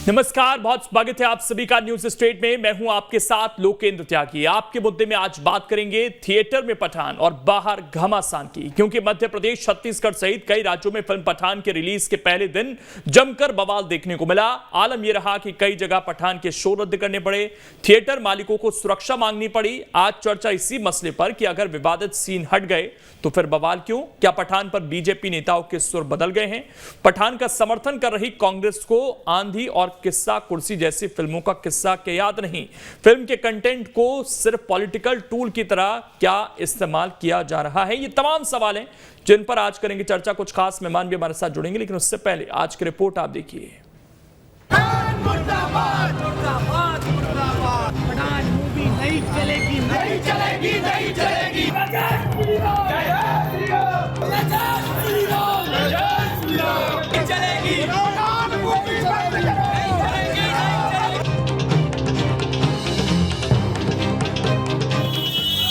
नमस्कार, बहुत स्वागत है आप सभी का न्यूज स्टेट में। मैं हूं आपके साथ लोकेंद्र त्यागी। आपके मुद्दे में आज बात करेंगे थिएटर में पठान और बाहर घमासान की, क्योंकि मध्य प्रदेश, छत्तीसगढ़ सहित कई राज्यों में फिल्म पठान के रिलीज के पहले दिन जमकर बवाल देखने को मिला। आलम यह रहा कि कई जगह पठान के शो रद्द करने पड़े, थिएटर मालिकों को सुरक्षा मांगनी पड़ी। आज चर्चा इसी मसले पर कि अगर विवादित सीन हट गए तो फिर बवाल क्यों? क्या पठान पर बीजेपी नेताओं के सुर बदल गए हैं? पठान का समर्थन कर रही कांग्रेस को आंधी और किस्सा कुर्सी जैसी फिल्मों का किस्सा क्या याद नहीं? फिल्म के कंटेंट को सिर्फ पॉलिटिकल टूल की तरह क्या इस्तेमाल किया जा रहा है? ये तमाम सवाल हैं जिन पर आज करेंगे चर्चा। कुछ खास मेहमान भी हमारे साथ जुड़ेंगे, लेकिन उससे पहले आज की रिपोर्ट आप देखिए। नहीं चलेगी, नहीं चलेगी, नहीं चलेगी।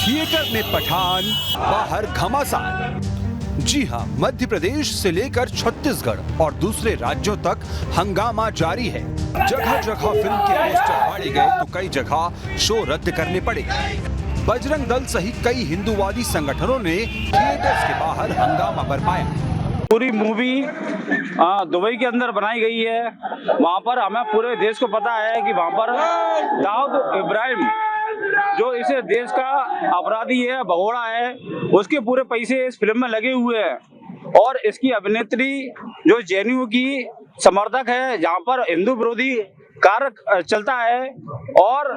थिएटर में पठान, बाहर घमासान। जी हां, मध्य प्रदेश से लेकर छत्तीसगढ़ और दूसरे राज्यों तक हंगामा जारी है। जगह जगह फिल्म के पोस्टर फाड़े गए तो कई जगह शो रद्द करने पड़े। बजरंग दल सहित कई हिंदूवादी संगठनों ने थिएटर्स के बाहर हंगामा बरपाया। पूरी मूवी दुबई के अंदर बनाई गई है। वहाँ पर हमें पूरे देश को पता है कि वहाँ पर दाऊद इब्राहिम जो इस देश का अपराधी है, भगोड़ा है, उसके पूरे पैसे इस फिल्म में लगे हुए हैं। और इसकी अभिनेत्री जो जेएनयू की समर्थक है, जहाँ पर हिंदू विरोधी कार्य चलता है, और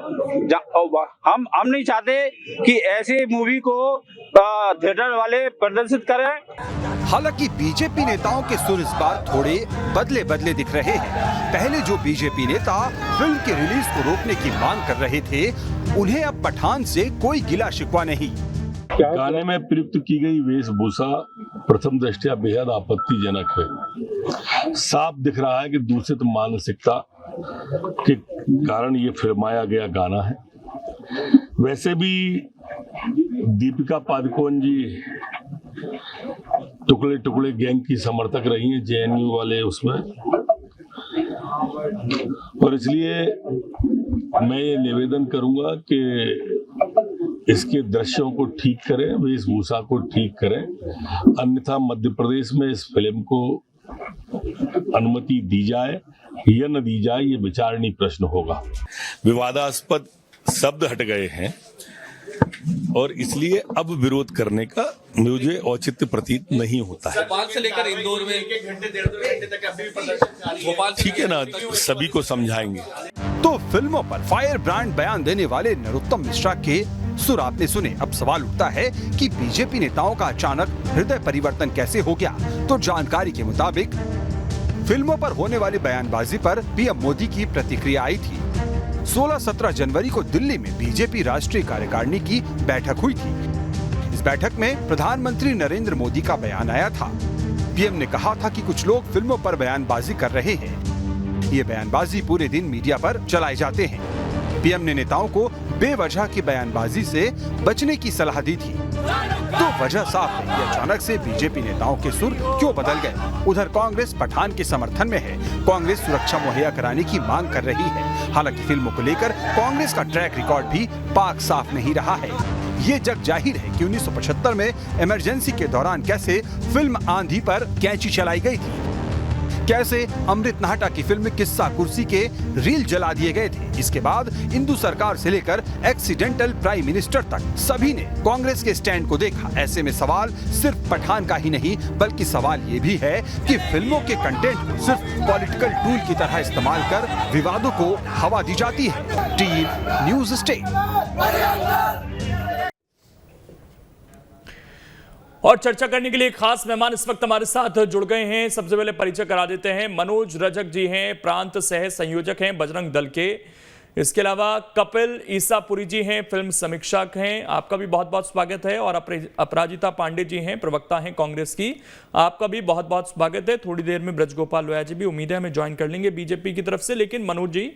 हम नहीं चाहते कि ऐसे मूवी को थिएटर वाले प्रदर्शित करें। हालांकि बीजेपी नेताओं के सुर इस बार थोड़े बदले दिख रहे हैं। पहले जो बीजेपी नेता फिल्म के रिलीज को रोकने की मांग कर रहे थे, उन्हें अब पठान से कोई गिला शिकवा नहीं। गाने में प्रयुक्त की गई वेशभूषा प्रथम दृष्टया बेहद आपत्तिजनक है। साफ दिख रहा है कि दूषित मानसिकता के कारण ये फिल्माया गया गाना है। वैसे भी दीपिका पादुकोण जी टुकड़े टुकड़े गैंग की समर्थक रही हैं, जेएनयू वाले उसमें, और इसलिए मैं ये निवेदन करूंगा कि इसके दृश्यों को ठीक करें, वेशभूषा को ठीक करें, अन्यथा मध्य प्रदेश में इस फिल्म को अनुमति दी जाए या न दी जाए, ये विचारणीय प्रश्न होगा। विवादास्पद शब्द हट गए हैं और इसलिए अब विरोध करने का मुझे औचित्य प्रतीत नहीं होता है। भोपाल से लेकर इंदौर में 1 घंटे 1.5 घंटे तक अभी भी प्रदर्शन भोपाल, ठीक है ना, सभी को समझाएंगे। तो फिल्मों पर फायर ब्रांड बयान देने वाले नरोत्तम मिश्रा के सुर आपने सुने। अब सवाल उठता है कि बीजेपी नेताओं का अचानक हृदय परिवर्तन कैसे हो गया? तो जानकारी के मुताबिक फिल्मों पर होने वाली बयानबाजी पर पीएम मोदी की प्रतिक्रिया आई थी। 16-17 जनवरी को दिल्ली में बीजेपी राष्ट्रीय कार्यकारिणी की बैठक हुई थी। इस बैठक में प्रधानमंत्री नरेंद्र मोदी का बयान आया था। पीएम ने कहा था कि कुछ लोग फिल्मों पर बयानबाजी कर रहे हैं। ये बयानबाजी पूरे दिन मीडिया पर चलाए जाते हैं। पीएम ने नेताओं को बेवजह की बयानबाजी से बचने की सलाह दी थी। तो वजह साफ है कि अचानक से बीजेपी नेताओं के सुर क्यों बदल गए। उधर कांग्रेस पठान के समर्थन में है। कांग्रेस सुरक्षा मुहैया कराने की मांग कर रही है। हालांकि फिल्मों को लेकर कांग्रेस का ट्रैक रिकॉर्ड भी पाक साफ नहीं रहा है। ये जग जाहिर है कि 1975 में इमरजेंसी के दौरान कैसे फिल्म आंधी पर कैंची चलाई गई थी, कैसे अमृत नाहटा की फिल्म किस्सा कुर्सी के रील जला दिए गए थे। इसके बाद इंदू सरकार से लेकर एक्सीडेंटल प्राइम मिनिस्टर तक सभी ने कांग्रेस के स्टैंड को देखा। ऐसे में सवाल सिर्फ पठान का ही नहीं, बल्कि सवाल ये भी है कि फिल्मों के कंटेंट को सिर्फ पॉलिटिकल टूल की तरह इस्तेमाल कर विवादों को हवा दी जाती है। Team news state. और चर्चा करने के लिए खास मेहमान इस वक्त हमारे साथ जुड़ गए हैं। सबसे पहले परिचय करा देते हैं। मनोज रजक जी हैं, प्रांत सह संयोजक हैं बजरंग दल के। इसके अलावा कपिल ईसापुरी जी हैं, फिल्म समीक्षक हैं। आपका भी बहुत बहुत स्वागत है। और अपराजिता पांडे जी हैं, प्रवक्ता हैं कांग्रेस की। आपका भी बहुत बहुत स्वागत है। थोड़ी देर में ब्रजगोपाल लोया जी भी उम्मीद है हमें ज्वाइन कर लेंगे बीजेपी की तरफ से। लेकिन मनोज जी,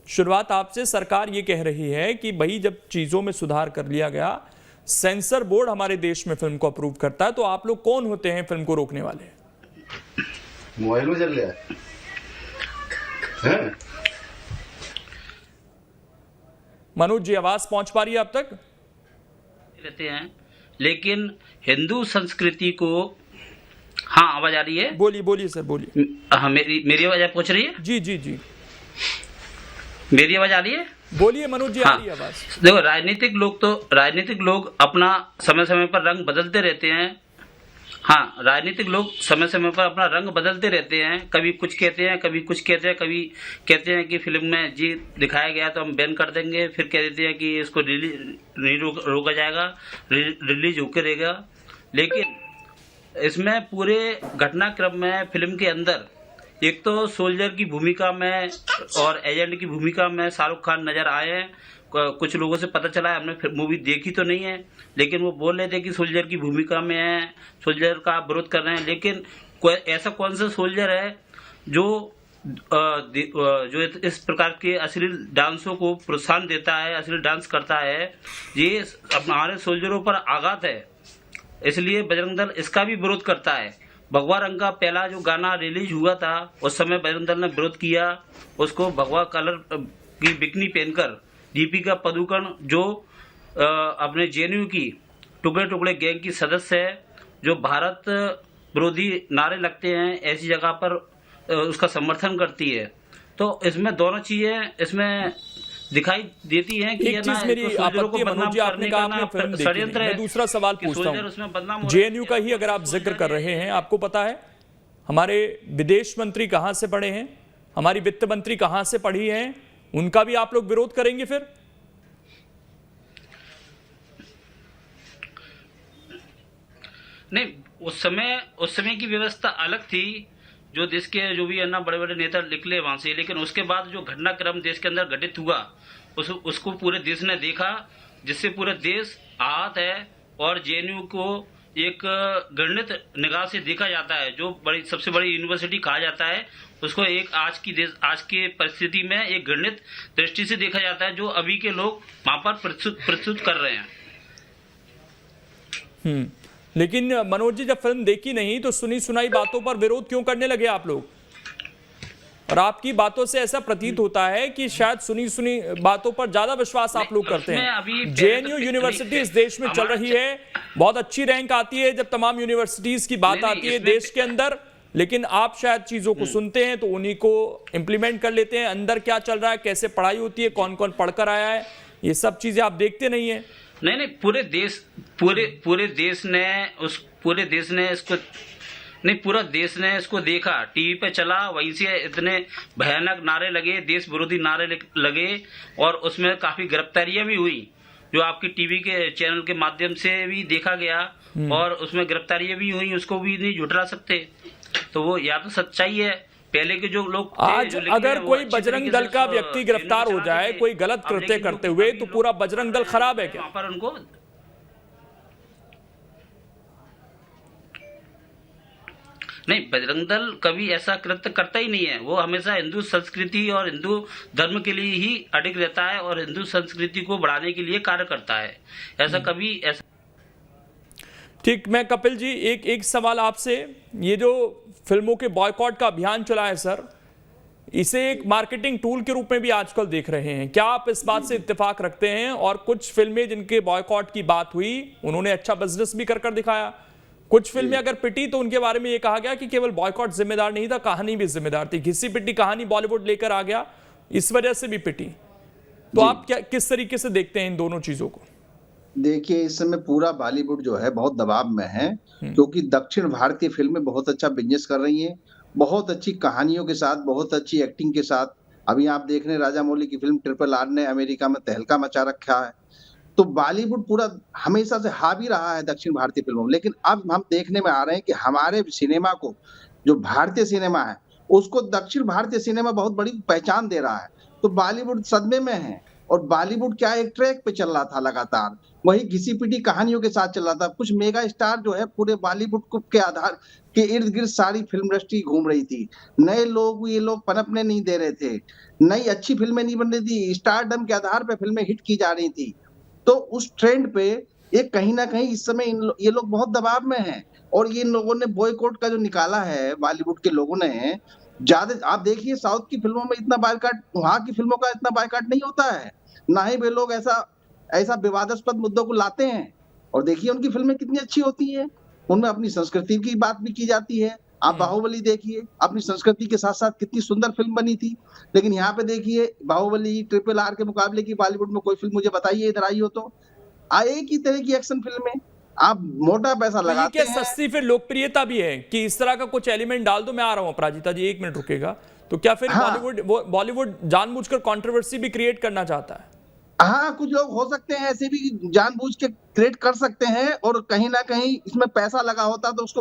शुरुआत आपसे। सरकार ये कह रही है कि भाई जब चीजों में सुधार कर लिया गया, सेंसर बोर्ड हमारे देश में फिल्म को अप्रूव करता है, तो आप लोग कौन होते हैं फिल्म को रोकने वाले? मोबाइल में चल रहा है? मनोज जी, आवाज पहुंच पा रही है अब तक? रहते हैं, लेकिन हिंदू संस्कृति को, हाँ आवाज आ रही है? बोलिए बोलिए सर, बोलिए। हाँ, मेरी आवाज पहुंच रही है? जी जी जी, मेरी आवाज आ रही है? बोलिए मनोज जी, आ हाँ, रही है आवाज। देखो राजनीतिक लोग अपना समय समय पर रंग बदलते रहते हैं। हाँ, राजनीतिक लोग समय समय पर अपना रंग बदलते रहते हैं, कभी कुछ कहते हैं, कभी कुछ कहते हैं, कभी कहते हैं कि फिल्म में जी दिखाया गया तो हम बैन कर देंगे, फिर कह देते हैं कि इसको रिलीज नहीं रोका जाएगा, रिलीज होकर रहेगा। लेकिन इसमें पूरे घटनाक्रम में फिल्म के अंदर एक तो सोल्जर की भूमिका में और एजेंट की भूमिका में शाहरुख खान नजर आए हैं। कुछ लोगों से पता चला है, हमने मूवी देखी तो नहीं है, लेकिन वो बोल रहे थे कि सोल्जर की भूमिका में है, सोल्जर का विरोध कर रहे हैं। लेकिन ऐसा कौन सा सोल्जर है जो इस प्रकार के अश्लील डांसों को प्रोत्साहन देता है, अश्लील डांस करता है? ये हमारे सोल्जरों पर आघात है, इसलिए बजरंग दल इसका भी विरोध करता है। भगवा रंग का पहला जो गाना रिलीज हुआ था उस समय बजरंग दल ने विरोध किया, उसको भगवा कलर की बिकनी पहनकर दीपिका पादुकोण जो अपने जेएनयू की टुकड़े टुकड़े गैंग की सदस्य है, जो भारत विरोधी नारे लगते हैं, ऐसी जगह पर उसका समर्थन करती है। तो इसमें दोनों चीजें इसमें दिखाई देती हैं कि एक चीज मेरी आपत्ति है मनोज जी, आपने कहा आपने फिल्म देखी नहीं। मैं दूसरा सवाल पूछता हूँ, जेएनयू का ही अगर आप जिक्र कर रहे हैं, आपको पता है हमारे विदेश मंत्री कहां से पढ़े हैं, हमारी वित्त मंत्री कहां से पढ़ी हैं, उनका भी आप लोग विरोध करेंगे फिर? नहीं, उस समय की व्यवस्था अलग थी, जो देश के जो भी है ना बड़े बड़े नेता निकले वहां से। लेकिन उसके बाद जो घटनाक्रम देश के अंदर घटित हुआ उसको पूरे देश ने देखा, जिससे पूरे देश आहत है। और जेएनयू को एक घृणित निगाह से देखा जाता है, जो सबसे बड़ी यूनिवर्सिटी कहा जाता है, उसको एक आज की परिस्थिति में एक घृणित दृष्टि से देखा जाता है, जो अभी के लोग वहां पर प्रस्तुत कर रहे हैं। लेकिन मनोज जी, जब फिल्म देखी नहीं तो सुनी सुनाई बातों पर विरोध क्यों करने लगे आप लोग? और आपकी बातों से ऐसा प्रतीत होता है कि शायद सुनी सुनी बातों पर ज्यादा विश्वास आप लोग करते हैं। जेएनयू यूनिवर्सिटी इस देश में चल रही है, बहुत अच्छी रैंक आती है जब तमाम यूनिवर्सिटीज की बात आती है देश के अंदर, लेकिन आप शायद चीजों को सुनते हैं तो उन्हीं को इंप्लीमेंट कर लेते हैं। अंदर क्या चल रहा है, कैसे पढ़ाई होती है, कौन कौन पढ़कर आया है, ये सब चीजें आप देखते नहीं है। नहीं, पूरे देश ने इसको देखा, टीवी पे चला, वहीं से इतने भयानक नारे लगे, देश विरोधी नारे लगे, और उसमें काफी गिरफ्तारियां भी हुई, जो आपकी टीवी के चैनल के माध्यम से भी देखा गया, और उसमें गिरफ्तारियां भी हुई, उसको भी नहीं झुठला सकते। तो वो या तो सच्चाई है, पहले के जो लोग आज अगर कोई बजरंग दल का व्यक्ति गिरफ्तार हो जाए कोई गलत कृत्य करते हुए, तो पूरा बजरंग दल खराब है क्या? वहां पर उनको नहीं, बजरंग दल कभी ऐसा कृत्य करता ही नहीं है। वो हमेशा हिंदू संस्कृति और हिंदू धर्म के लिए ही अडिग रहता है और हिंदू संस्कृति को बढ़ाने के लिए कार्य करता है। ऐसा कभी ऐसा ठीक। मैं कपिल जी एक सवाल आपसे, ये जो फिल्मों के बॉयकॉट का अभियान चला है सर, इसे एक मार्केटिंग टूल के रूप में भी आजकल देख रहे हैं, क्या आप इस बात से इत्तेफाक रखते हैं? और कुछ फिल्में जिनके बॉयकॉट की बात हुई उन्होंने अच्छा बिजनेस भी कर दिखाया, कुछ फिल्में अगर पिटी तो उनके बारे में ये कहा गया कि केवल बॉयकॉट जिम्मेदार नहीं था, कहानी भी जिम्मेदार थी, घिसी पिटी कहानी बॉलीवुड लेकर आ गया, इस वजह से भी पिटी। तो आप क्या किस तरीके से देखते हैं इन दोनों चीजों को? देखिए, इस समय पूरा बॉलीवुड जो है बहुत दबाव में है, क्योंकि दक्षिण भारतीय फिल्में बहुत अच्छा बिजनेस कर रही हैं, बहुत अच्छी कहानियों के साथ, बहुत अच्छी एक्टिंग के साथ। अभी आप देख रहे हैं राजामौली की फिल्म RRR ने अमेरिका में तहलका मचा रखा है। तो बॉलीवुड पूरा हमेशा से हावी रहा है दक्षिण भारतीय फिल्मों में, लेकिन अब हम देखने में आ रहे हैं कि हमारे सिनेमा को, जो भारतीय सिनेमा है उसको दक्षिण भारतीय सिनेमा बहुत बड़ी पहचान दे रहा है। तो बॉलीवुड सदमे में है, और बॉलीवुड क्या एक ट्रैक पे चल रहा था लगातार, वही घिसी पिटी कहानियों के साथ चल रहा था। कुछ मेगा स्टार जो है पूरे बॉलीवुड के आधार के इर्द गिर्द सारी फिल्म इंडस्ट्री घूम रही थी, नए लोग ये लोग पनपने नहीं दे रहे थे, नई अच्छी फिल्में नहीं बन रही थी, स्टारडम के आधार पे फिल्में हिट की जा रही थी। तो उस ट्रेंड पे एक कहीं ना कहीं इस समय ये लोग बहुत दबाव में हैं, और ये लोगों ने बॉयकॉट का जो निकाला है बॉलीवुड के लोगों ने, ज्यादा आप देखिए साउथ की फिल्मों में इतना बायकॉट, वहां की फिल्मों का इतना बायकॉट नहीं होता है, ना ही वे लोग ऐसा विवादास्पद मुद्दों को लाते हैं। और देखिए उनकी फिल्में कितनी अच्छी होती हैं, उनमें अपनी संस्कृति की बात भी की जाती है। आप बाहुबली देखिए, अपनी संस्कृति के साथ साथ कितनी सुंदर फिल्म बनी थी। लेकिन यहाँ पे देखिए बाहुबली RRR के मुकाबले की बॉलीवुड में कोई फिल्म मुझे बताइए इधर आई हो तो। एक ही तरह की एक्शन फिल्में, आप मोटा पैसा लगाते हैं। सस्ती फिर लोकप्रियता भी है कि इस तरह का कुछ एलिमेंट डाल दो। मैं आ रहा हूं अपराजिता जी, 1 मिनट रुकेगा। तो क्या फिर बॉलीवुड जानबूझकर कंट्रोवर्सी भी क्रिएट करना चाहता है? हाँ, कुछ लोग हो सकते हैं ऐसे भी जानबूझ के क्रिएट कर सकते हैं, और कहीं ना कहीं इसमें पैसा लगा होता है तो उसको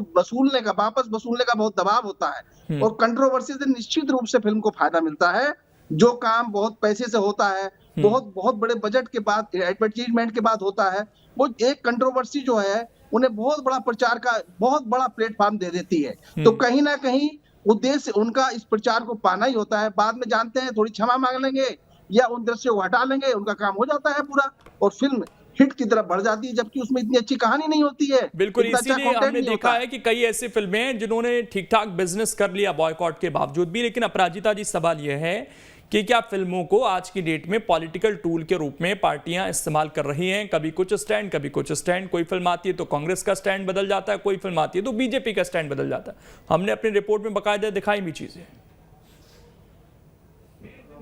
वापस वसूलने का बहुत दबाव होता है। और कंट्रोवर्सी से निश्चित रूप से फिल्म को फायदा मिलता है। जो काम बहुत पैसे से होता है, बहुत बड़े बजट के बाद, एडवर्टीजमेंट के बाद होता है, वो एक कंट्रोवर्सी जो है उन्हें बहुत बड़ा प्रचार का बहुत बड़ा प्लेटफॉर्म दे देती है। तो कहीं ना कहीं उद्देश्य उनका इस प्रचार को पाना ही होता है। बाद में जानते हैं थोड़ी क्षमा मांग लेंगे या उन दृश्यों को हटा लेंगे, उनका काम हो जाता है पूरा, और फिल्म हिट की तरफ बढ़ जाती है, जबकि उसमें इतनी अच्छी कहानी नहीं होती है। बिल्कुल, इसीलिए हमने देखा है कि कई ऐसी फिल्में हैं जिन्होंने ठीक ठाक बिजनेस कर लिया बॉयकॉट के बावजूद भी। लेकिन अपराजिता जी, सवाल यह है कि क्या फिल्मों को आज की डेट में पॉलिटिकल टूल के रूप में पार्टियां इस्तेमाल कर रही हैं? कभी कुछ स्टैंड, कभी कुछ स्टैंड। कोई फिल्म आती है तो कांग्रेस का स्टैंड बदल जाता है, कोई फिल्म आती है तो बीजेपी का स्टैंड बदल जाता है। हमने अपनी रिपोर्ट में बाकायदा दिखाई भी चीजें।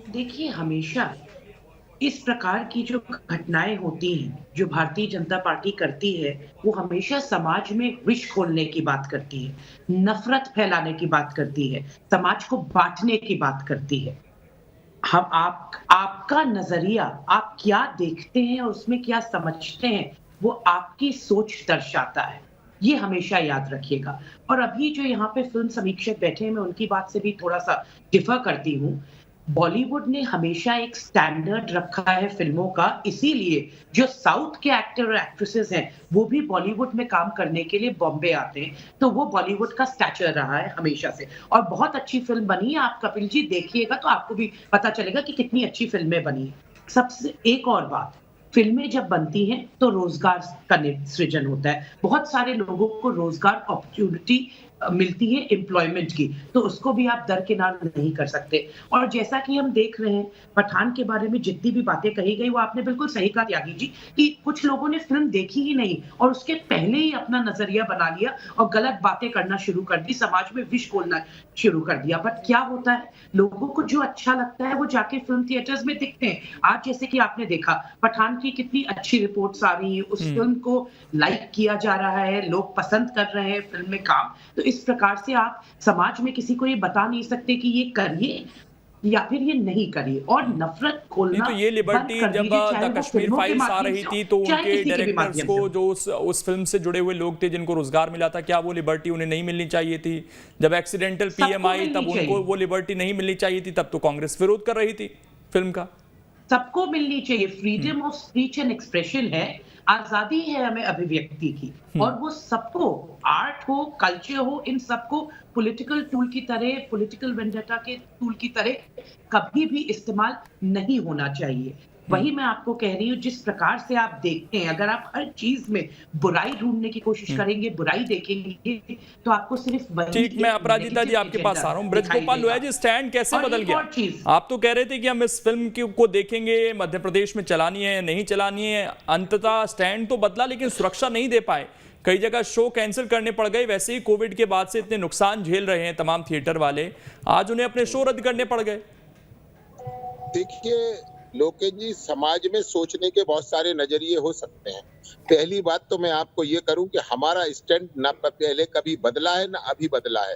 देखिए, हमेशा इस प्रकार की जो घटनाएं होती हैं, जो भारतीय जनता पार्टी करती है, वो हमेशा समाज में विष खोलने की बात करती है, नफरत फैलाने की बात करती है, समाज को बांटने की बात करती है। आपका नजरिया, आप क्या देखते हैं और उसमें क्या समझते हैं, वो आपकी सोच दर्शाता है। ये हमेशा याद रखिएगा। और अभी जो यहाँ पे फिल्म समीक्षक बैठे हैं, मैं उनकी बात से भी थोड़ा सा डिफर करती हूँ। बॉलीवुड ने हमेशा एक स्टैंडर्ड रखा है फिल्मों का, इसीलिए जो साउथ के एक्टर और एक्ट्रेसेस हैं वो भी बॉलीवुड में काम करने के लिए बॉम्बे आते हैं। तो वो बॉलीवुड का स्टैचर रहा है हमेशा से, और बहुत अच्छी फिल्म बनी है। आप कपिल जी देखिएगा तो आपको भी पता चलेगा कि कितनी अच्छी फिल्में बनी है। सबसे एक और बात, फिल्में जब बनती हैं तो रोजगार का सृजन होता है, बहुत सारे लोगों को रोजगार अपॉर्चुनिटी मिलती है एम्प्लॉयमेंट की, तो उसको भी आप दरकिनार नहीं कर सकते। और जैसा कि हम देख रहे हैं, पठान के बारे में जितनी भी बातें कही गई वो आपने बिल्कुल सही कहा त्यागी जी, कि कुछ लोगों ने फिल्म देखी ही नहीं और उसके पहले ही अपना नजरिया बना लिया और गलत बातें करना शुरू कर दी, समाज में विष खोलना शुरू कर दिया। बट क्या होता है, लोगों को जो अच्छा लगता है वो जाके फिल्म थिएटर्स में दिखते हैं। आज जैसे कि आपने देखा पठान की कितनी अच्छी रिपोर्ट्स आ रही है, उस फिल्म को लाइक किया जा रहा है, लोग पसंद कर रहे हैं फिल्म में काम। तो इस प्रकार से आप समाज में किसी को ये बता नहीं सकते कि ये करिए या फिर ये नहीं करिए, और नफरत खोलना। तो ये लिबर्टी जब द कश्मीर फाइल्स आ रही थी तो उनके डायरेक्टर्स को, जो उस फिल्म से जुड़े हुए लोग थे जिनको रोजगार मिला था, क्या वो लिबर्टी उन्हें नहीं मिलनी चाहिए थी? जब एक्सीडेंटल PM आई तब उनको वो लिबर्टी नहीं मिलनी चाहिए थी, तब तो कांग्रेस विरोध कर रही थी फिल्म का। सबको मिलनी चाहिए, freedom of speech and expression है, आजादी है हमें अभिव्यक्ति की, और वो सबको, आर्ट हो, कल्चर हो, इन सबको पॉलिटिकल टूल की तरह, पॉलिटिकल वेंडेटा के टूल की तरह कभी भी इस्तेमाल नहीं होना चाहिए। वही मैं आपको कह रही हूँ, जिस प्रकार से आप देखते हैं, अगर आप हर चीज में बुराई ढूंढने की कोशिश करेंगे, बुराई देखेंगे, तो आपको सिर्फ वही। ठीक, मैं अपराजिता जी आपके पास आ रहा हूँ। ब्रजगोपाल लोहिया जी, स्टैंड कैसे बदल गया? आप तो कह रहे थे कि हम इस फिल्म को देखेंगे, मध्य प्रदेश में चलानी है नहीं चलानी है, अंततः स्टैंड तो बदला लेकिन सुरक्षा नहीं दे पाए। कई जगह शो कैंसिल करने पड़ गए। वैसे ही कोविड के बाद से इतने नुकसान झेल रहे हैं तमाम थिएटर वाले, आज उन्हें अपने शो रद्द करने पड़ गए। देखिए लोकेश जी, समाज में सोचने के बहुत सारे नजरिए हो सकते हैं। पहली बात तो मैं आपको ये करूं कि हमारा स्टैंड ना पहले कभी बदला है ना अभी बदला है।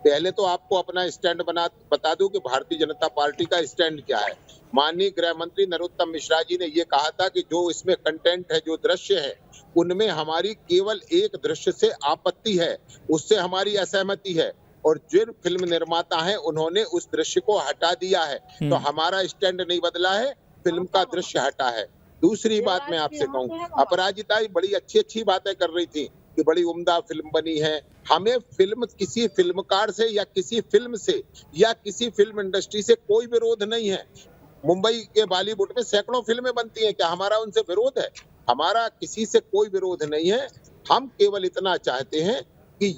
पहले तो आपको अपना स्टैंड बता दूं कि भारतीय जनता पार्टी का स्टैंड क्या है। माननीय गृह मंत्री नरोत्तम मिश्रा जी ने ये कहा था कि जो इसमें कंटेंट है, जो दृश्य है, उनमें हमारी केवल एक दृश्य से आपत्ति है, उससे हमारी असहमति है, और जो फिल्म निर्माता हैं उन्होंने उस दृश्य को हटा दिया है। तो हमारा स्टैंड नहीं बदला है, फिल्म का दृश्य हटा है। दूसरी बात मैं आपसे कहूँ, अपराजिता बड़ी अच्छी बातें कर रही थी कि बड़ी उम्दा फिल्म बनी है। हमें फिल्म, किसी फिल्मकार से या किसी फिल्म से या किसी फिल्म इंडस्ट्री से कोई विरोध नहीं है। मुंबई के बॉलीवुड में सैकड़ों फिल्में बनती हैं, क्या हमारा उनसे विरोध है? हमारा किसी से कोई विरोध नहीं है। हम केवल इतना चाहते हैं कि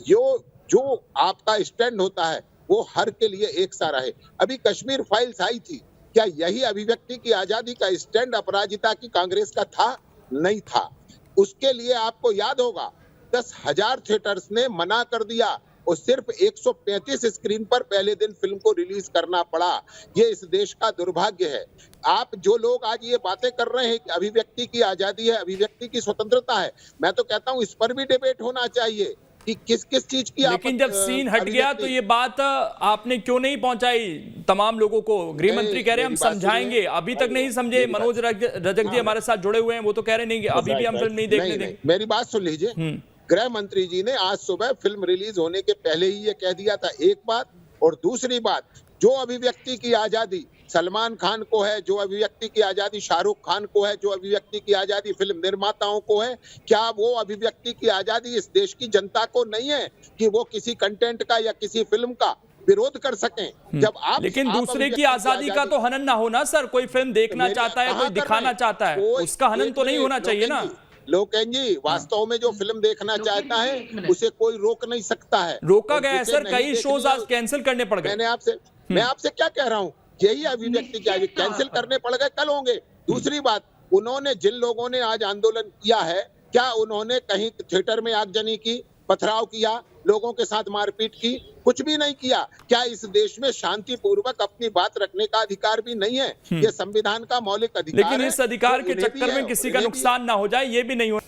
जो आपका स्टैंड होता है वो हर के लिए एक सा रहे। अभी कश्मीर फाइल्स आई थी, क्या यही अभिव्यक्ति की आजादी का स्टैंड अपराजिता की कांग्रेस का था? नहीं था। उसके लिए आपको याद होगा 10,000 थिएटर्स ने मना कर दिया और सिर्फ 135 स्क्रीन पर पहले दिन फिल्म को रिलीज करना पड़ा। ये इस देश का दुर्भाग्य है। आप जो लोग आज ये बातें कर रहे हैं कि अभिव्यक्ति की आजादी है, अभिव्यक्ति की स्वतंत्रता है, मैं तो कहता हूं इस पर भी डिबेट होना चाहिए कि किस किस चीज की। लेकिन जब सीन हट गया तो ये बात आपने क्यों नहीं पहुंचाई तमाम लोगों को? गृह मंत्री कह रहे हैं हम समझाएंगे, अभी तक नहीं समझे। मनोज रजक जी हमारे साथ जुड़े हुए हैं, वो तो कह रहे नहीं कि अभी भी हम फिल्म नहीं देखने देंगे। मेरी बात सुन लीजिए, गृह मंत्री जी ने आज सुबह फिल्म रिलीज होने के पहले ही ये कह दिया था, एक बात। और दूसरी बात, जो अभिव्यक्ति की आजादी सलमान खान को है, जो अभिव्यक्ति की आजादी शाहरुख खान को है, जो अभिव्यक्ति की आजादी फिल्म निर्माताओं को है, क्या वो अभिव्यक्ति की आजादी इस देश की जनता को नहीं है कि वो किसी कंटेंट का या किसी फिल्म का विरोध कर सकें? जब आप लेकिन दूसरे की आजादी का तो हनन ना होना सर। कोई फिल्म देखना चाहता है, कोई दिखाना चाहता है, उसका हनन तो नहीं होना चाहिए ना। लोकेन जी, वास्तव में जो फिल्म देखना चाहता है उसे कोई रोक नहीं सकता है। रोका गया है सर, कई शोज आज कैंसिल करने पड़ गए। मैं आपसे क्या कह रहा हूँ, यही अभिव्यक्ति क्या कैंसिल करने पड़ गए, कल होंगे। दूसरी बात, उन्होंने जिन लोगों ने आज आंदोलन किया है, क्या उन्होंने कहीं थिएटर में आगजनी की, पथराव किया, लोगों के साथ मारपीट की? कुछ भी नहीं किया। क्या इस देश में शांतिपूर्वक अपनी बात रखने का अधिकार भी नहीं है? ये संविधान का मौलिक अधिकार है। लेकिन इस अधिकार के चक्कर में किसी का नुकसान ना हो जाए, ये भी नहीं हो।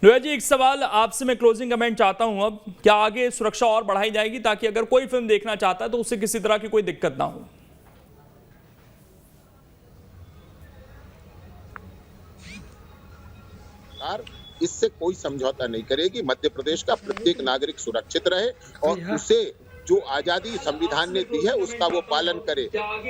लोया जी, एक सवाल आपसे मैं क्लोजिंग कमेंट चाहता हूं। अब क्या आगे सुरक्षा और बढ़ाई जाएगी ताकि अगर कोई फिल्म देखना चाहता है तो उसे किसी तरह की कोई दिक्कत ना हो? इससे कोई समझौता नहीं करेगी। मध्य प्रदेश का प्रत्येक नागरिक सुरक्षित रहे और उसे जो आजादी संविधान ने दी है उसका वो पालन करे।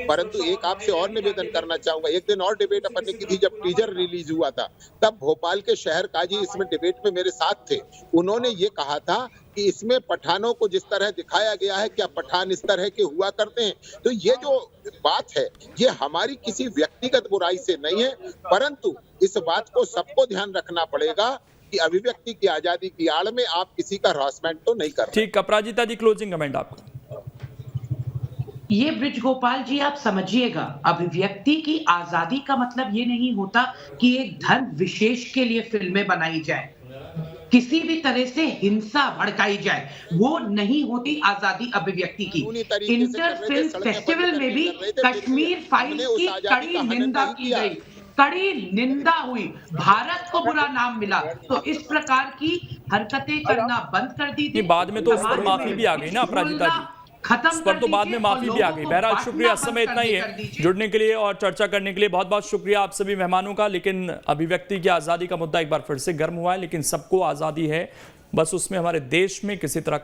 परंतु एक आपसे और निवेदन करना चाहूंगा, एक दिन और डिबेट अपन ने की थी जब टीजर रिलीज हुआ था, तब भोपाल के शहर काजी इसमें डिबेट में मेरे साथ थे। उन्होंने ये कहा था कि इसमें पठानों को जिस तरह दिखाया गया है, क्या पठान इस तरह के हुआ करते हैं? तो ये जो बात है ये हमारी किसी व्यक्तिगत बुराई से नहीं है, परंतु इस बात को सबको ध्यान रखना पड़ेगा कि अभिव्यक्ति की आजादी की आड़ में आप किसी का हरासमेंट तो नहीं कर रहे। ठीक, अपराजिता जी क्लोजिंग कमेंट आपका। ये ब्रिज गोपाल जी आप समझिएगा, अभिव्यक्ति की आजादी का मतलब ये नहीं होता कि एक धर्म विशेष के लिए फिल्में बनाई जाए, किसी भी तरह से हिंसा भड़काई जाए, वो नहीं होती आजादी अभिव्यक्ति की। इंटर फिल्म फेस्टिवल में भी कश्मीर फाइल्स की कड़ी निंदा की गई, कड़ी निंदा हुई, भारत को बुरा नाम मिला। तो इस प्रकार की हरकतें करना बंद कर दी थी। बाद में तो उस पर माफी भी आ गई ना अपराजिता जी, इस पर तो बाद में माफी भी आ गई। बहरहाल शुक्रिया, समय इतना ही है। जुड़ने के लिए और चर्चा करने के लिए बहुत बहुत शुक्रिया आप सभी मेहमानों का। लेकिन अभिव्यक्ति की आजादी का मुद्दा एक बार फिर से गर्म हुआ है, लेकिन सबको आजादी है, बस उसमें हमारे देश में किसी तरह का